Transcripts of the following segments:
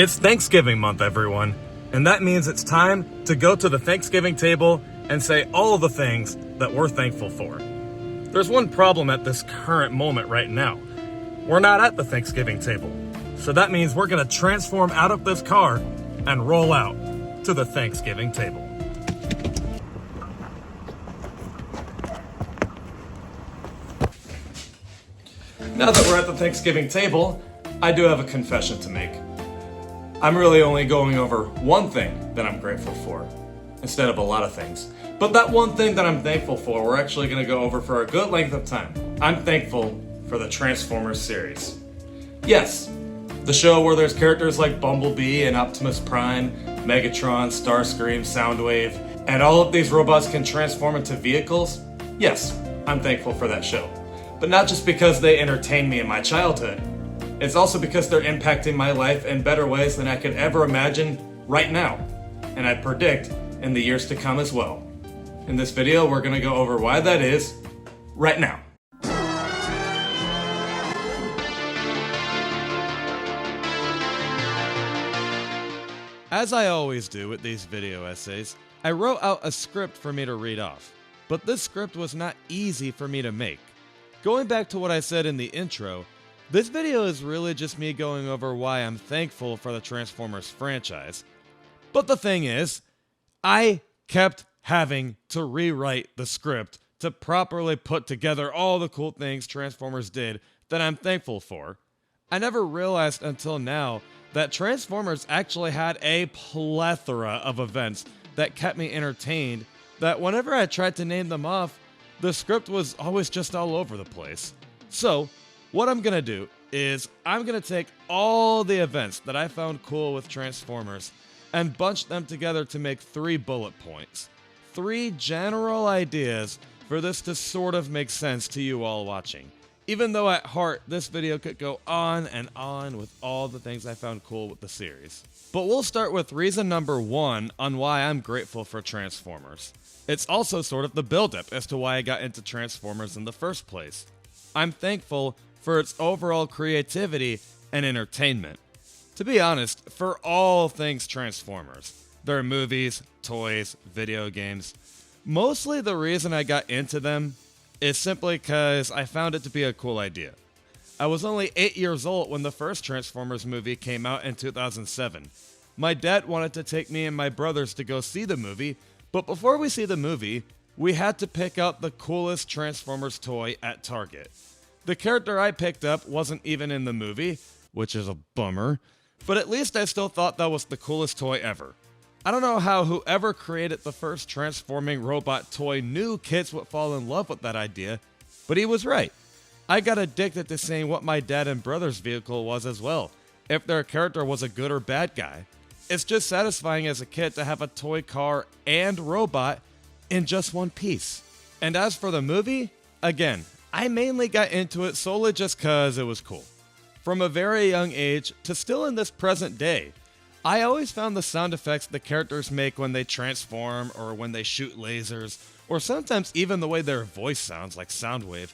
It's Thanksgiving month, everyone, and that means it's time to go to the Thanksgiving table and say all of the things that we're thankful for. There's one problem at this current moment right now. We're not at the Thanksgiving table, so that means we're going to transform out of this car and roll out to the Thanksgiving table. Now that we're at the Thanksgiving table, I do have a confession to make. I'm really only going over one thing that I'm grateful for, instead of a lot of things. But that one thing that I'm thankful for, we're actually going to go over for a good length of time. I'm thankful for the Transformers series. Yes, the show where there's characters like Bumblebee and Optimus Prime, Megatron, Starscream, Soundwave, and all of these robots can transform into vehicles. Yes, I'm thankful for that show. But not just because they entertained me in my childhood. It's also because they're impacting my life in better ways than I could ever imagine right now. And I predict in the years to come as well. In this video, we're going to go over why that is right now. As I always do with these video essays, I wrote out a script for me to read off. But this script was not easy for me to make. Going back to what I said in the intro, this video is really just me going over why I'm thankful for the Transformers franchise. But the thing is, I kept having to rewrite the script to properly put together all the cool things Transformers did that I'm thankful for. I never realized until now that Transformers actually had a plethora of events that kept me entertained, that whenever I tried to name them off, the script was always just all over the place. So, what I'm gonna do is I'm gonna take all the events that I found cool with Transformers and bunch them together to make 3 bullet points. 3 general ideas for this to sort of make sense to you all watching. Even though at heart, this video could go on and on with all the things I found cool with the series. But we'll start with reason number 1 on why I'm grateful for Transformers. It's also sort of the buildup as to why I got into Transformers in the first place. I'm thankful for its overall creativity and entertainment. To be honest, for all things Transformers, their movies, toys, video games, mostly the reason I got into them is simply because I found it to be a cool idea. I was only 8 years old when the first Transformers movie came out in 2007. My dad wanted to take me and my brothers to go see the movie, but before we see the movie, we had to pick out the coolest Transformers toy at Target. The character I picked up wasn't even in the movie, which is a bummer, but at least I still thought that was the coolest toy ever. I don't know how whoever created the first transforming robot toy knew kids would fall in love with that idea, but he was right. I got addicted to seeing what my dad and brother's vehicle was as well, if their character was a good or bad guy. It's just satisfying as a kid to have a toy car and robot in just one piece. And as for the movie, again, I mainly got into it solely just cause it was cool. From a very young age to still in this present day, I always found the sound effects the characters make when they transform or when they shoot lasers, or sometimes even the way their voice sounds like Soundwave.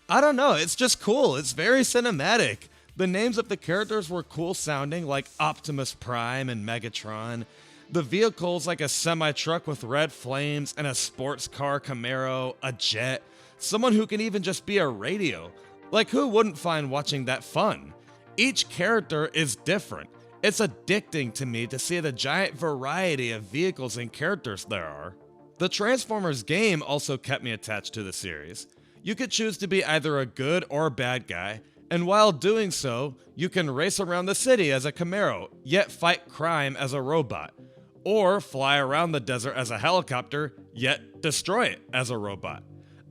I don't know, it's just cool, it's very cinematic. The names of the characters were cool sounding, like Optimus Prime and Megatron. The vehicles like a semi-truck with red flames and a sports car Camaro, a jet. Someone who can even just be a radio. Like, who wouldn't find watching that fun? Each character is different. It's addicting to me to see the giant variety of vehicles and characters there are. The Transformers game also kept me attached to the series. You could choose to be either a good or bad guy, and while doing so, you can race around the city as a Camaro, yet fight crime as a robot. Or fly around the desert as a helicopter, yet destroy it as a robot.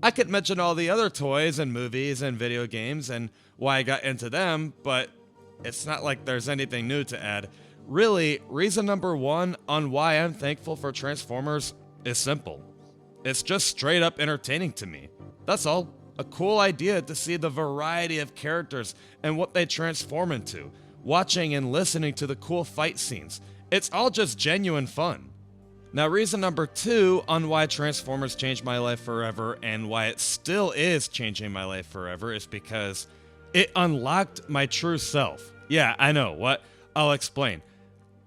I could mention all the other toys and movies and video games and why I got into them, but it's not like there's anything new to add. Really, reason number 1 on why I'm thankful for Transformers is simple. It's just straight up entertaining to me. That's all. A cool idea to see the variety of characters and what they transform into, watching and listening to the cool fight scenes. It's all just genuine fun. Now, reason number 2 on why Transformers changed my life forever and why it still is changing my life forever is because it unlocked my true self. Yeah, I know, what? I'll explain.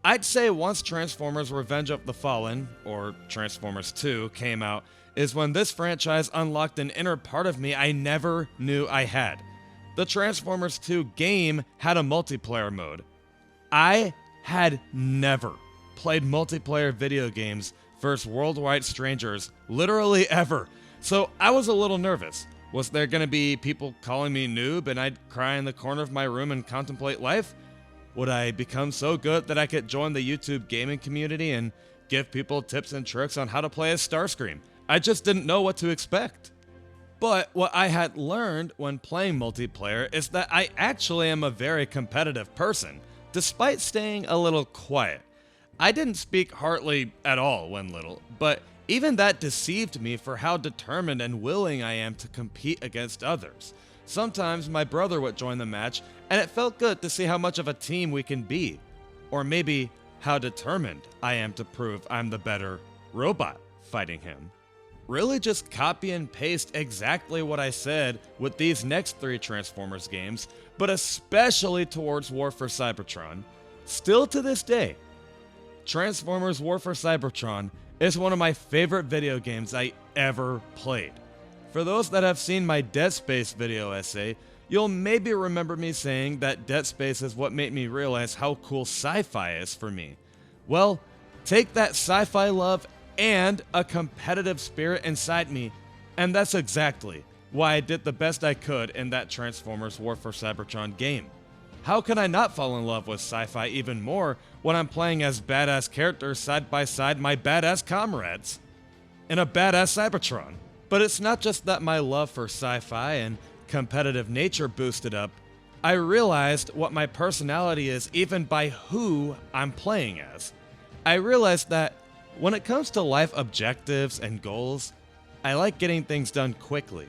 I'd say once Transformers Revenge of the Fallen, or Transformers 2, came out, is when this franchise unlocked an inner part of me I never knew I had. The Transformers 2 game had a multiplayer mode. I had never played multiplayer video games versus worldwide strangers, literally ever, so I was a little nervous. Was there gonna be people calling me noob and I'd cry in the corner of my room and contemplate life? Would I become so good that I could join the YouTube gaming community and give people tips and tricks on how to play as Starscream? I just didn't know what to expect. But what I had learned when playing multiplayer is that I actually am a very competitive person, despite staying a little quiet. I didn't speak hardly at all when little, but even that deceived me for how determined and willing I am to compete against others. Sometimes my brother would join the match, and it felt good to see how much of a team we can be. Or maybe how determined I am to prove I'm the better robot fighting him. Really just copy and paste exactly what I said with these next 3 Transformers games, but especially towards War for Cybertron. Still to this day, Transformers War for Cybertron is one of my favorite video games I ever played. For those that have seen my Dead Space video essay, you'll maybe remember me saying that Dead Space is what made me realize how cool sci-fi is for me. Well, take that sci-fi love and a competitive spirit inside me, and that's exactly why I did the best I could in that Transformers War for Cybertron game. How can I not fall in love with sci-fi even more when I'm playing as badass characters side by side my badass comrades in a badass Cybertron? But it's not just that my love for sci-fi and competitive nature boosted up. I realized what my personality is even by who I'm playing as. I realized that when it comes to life objectives and goals, I like getting things done quickly.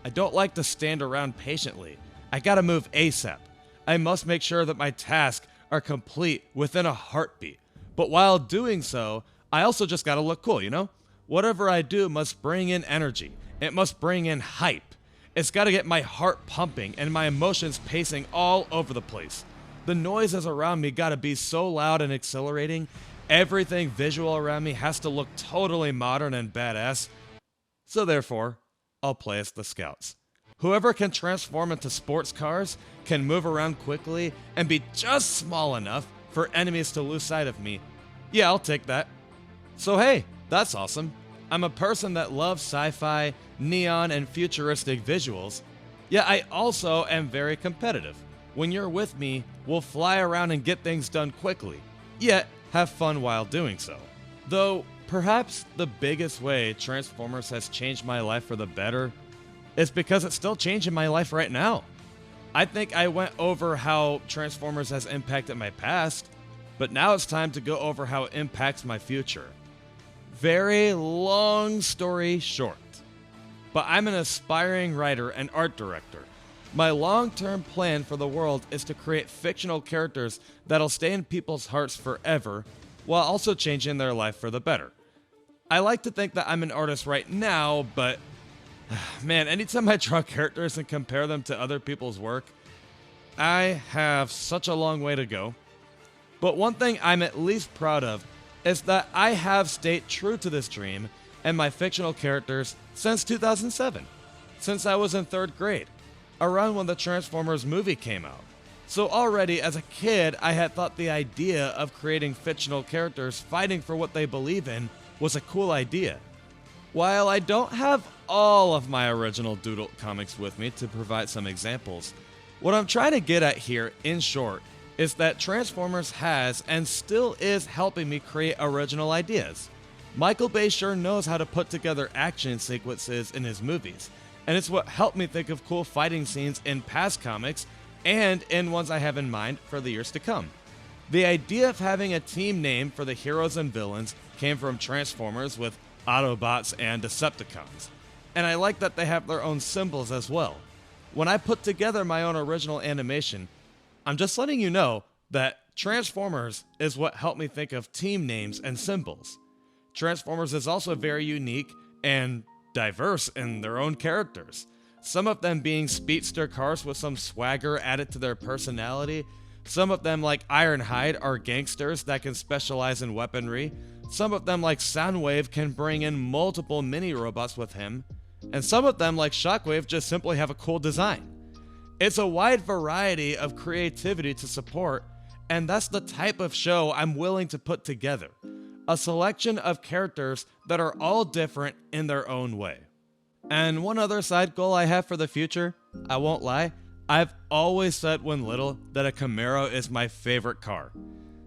I don't like to stand around patiently. I gotta move ASAP. I must make sure that my tasks are complete within a heartbeat. But while doing so, I also just gotta look cool, you know? Whatever I do must bring in energy. It must bring in hype. It's gotta get my heart pumping and my emotions pacing all over the place. The noises around me gotta be so loud and exhilarating. Everything visual around me has to look totally modern and badass. So therefore, I'll play as the Scouts. Whoever can transform into sports cars, can move around quickly, and be just small enough for enemies to lose sight of me. Yeah, I'll take that. So hey, that's awesome. I'm a person that loves sci-fi, neon, and futuristic visuals. Yeah, I also am very competitive. When you're with me, we'll fly around and get things done quickly, yet have fun while doing so. Though, perhaps the biggest way Transformers has changed my life for the better is because it's still changing my life right now. I think I went over how Transformers has impacted my past, but now it's time to go over how it impacts my future. Very long story short, but I'm an aspiring writer and art director. My long-term plan for the world is to create fictional characters that'll stay in people's hearts forever, while also changing their life for the better. I like to think that I'm an artist right now, but man, anytime I draw characters and compare them to other people's work, I have such a long way to go. But one thing I'm at least proud of is that I have stayed true to this dream and my fictional characters since 2007, since I was in 3rd grade, around when the Transformers movie came out. So already as a kid, I had thought the idea of creating fictional characters fighting for what they believe in was a cool idea. While I don't have all of my original Doodle comics with me to provide some examples, what I'm trying to get at here, in short, is that Transformers has and still is helping me create original ideas. Michael Bay sure knows how to put together action sequences in his movies, and it's what helped me think of cool fighting scenes in past comics and in ones I have in mind for the years to come. The idea of having a team name for the heroes and villains came from Transformers with Autobots and Decepticons, and I like that they have their own symbols as well. When I put together my own original animation, I'm just letting you know that Transformers is what helped me think of team names and symbols. Transformers is also very unique and diverse in their own characters, some of them being speedster cars with some swagger added to their personality, Some of them, like Ironhide, are gangsters that can specialize in weaponry. Some of them, like Soundwave, can bring in multiple mini-robots with him. And some of them, like Shockwave, just simply have a cool design. It's a wide variety of creativity to support, and that's the type of show I'm willing to put together. A selection of characters that are all different in their own way. And one other side goal I have for the future, I won't lie, I've always said when little that a Camaro is my favorite car.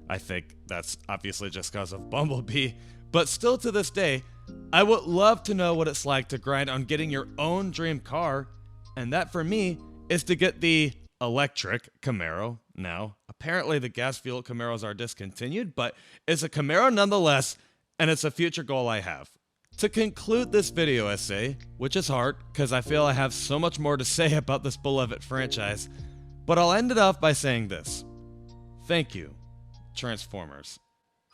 I think that's obviously just because of Bumblebee, but still to this day, I would love to know what it's like to grind on getting your own dream car, and that for me is to get the electric Camaro. Now, apparently the gas-fueled Camaros are discontinued, but it's a Camaro nonetheless, and it's a future goal I have. To conclude this video essay, which is hard because I feel I have so much more to say about this beloved franchise, but I'll end it off by saying this. Thank you, Transformers,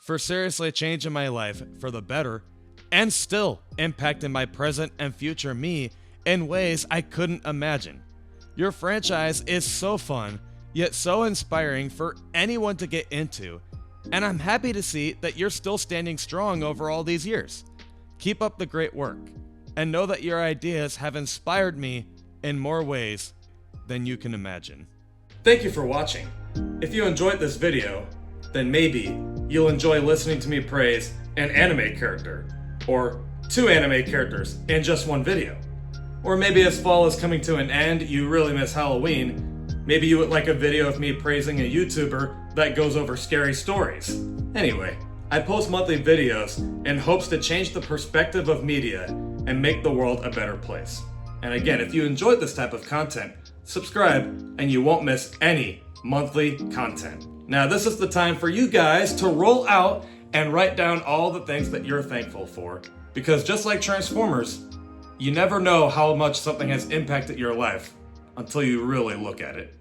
for seriously changing my life for the better and still impacting my present and future me in ways I couldn't imagine. Your franchise is so fun, yet so inspiring for anyone to get into, and I'm happy to see that you're still standing strong over all these years. Keep up the great work, and know that your ideas have inspired me in more ways than you can imagine. Thank you for watching. If you enjoyed this video, then maybe you'll enjoy listening to me praise an anime character, or 2 anime characters in just one video. Or maybe as fall is coming to an end, you really miss Halloween. Maybe you would like a video of me praising a YouTuber that goes over scary stories. Anyway, I post monthly videos in hopes to change the perspective of media and make the world a better place. And again, if you enjoyed this type of content, subscribe and you won't miss any monthly content. Now, this is the time for you guys to roll out and write down all the things that you're thankful for. Because just like Transformers, you never know how much something has impacted your life until you really look at it.